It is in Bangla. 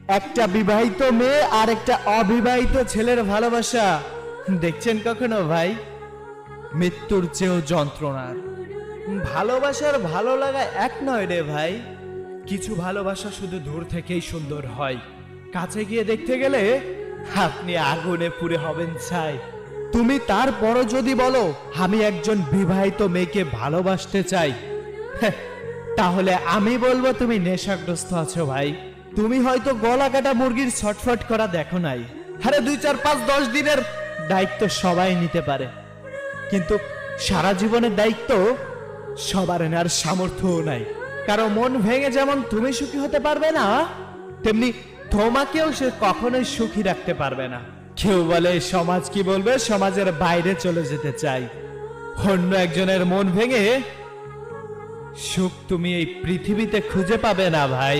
একটা বিবাহিত মেয়ে আর একটা অবিবাহিত ছেলের ভালোবাসা দেখছেন কখনো ভাই? মৃত্যুর চেয়েও যন্ত্রণার। ভালোবাসার ভালো লাগা এক নয় রে ভাই। কিছু ভালোবাসা শুধু দূর থেকেই সুন্দর হয়, কাছে গিয়ে দেখতে গেলে আপনি আগুনে পুড়ে হবেন ছাই। তুমি তারপরও যদি বলো আমি একজন বিবাহিত মেয়েকে ভালোবাসতে চাই, হ্যাঁ, তাহলে আমি বলবো তুমি নেশাগ্রস্ত আছো ভাই। তুমি হয়তো গলা কাটা মুরগির ছটফট করা দেখো নাই। আরে 2, 4, 5, 10 দিনের দায়িত্ব সবাই নিতে পারে, কিন্তু সারা জীবনের দায়িত্ব সবার নেওয়ার সামর্থ্যও নাই। কারো মন ভেঙে যেমন তুমি সুখী হতে পারবে না, তেমনি তোমাকেও সে কখনোই সুখী রাখতে পারবে না। কেউ বলে সমাজ কি বলবে, সমাজের বাইরে চলে যেতে চাই। অন্য একজনের মন ভেঙে সুখ তুমি এই পৃথিবীতে খুঁজে পাবে না ভাই।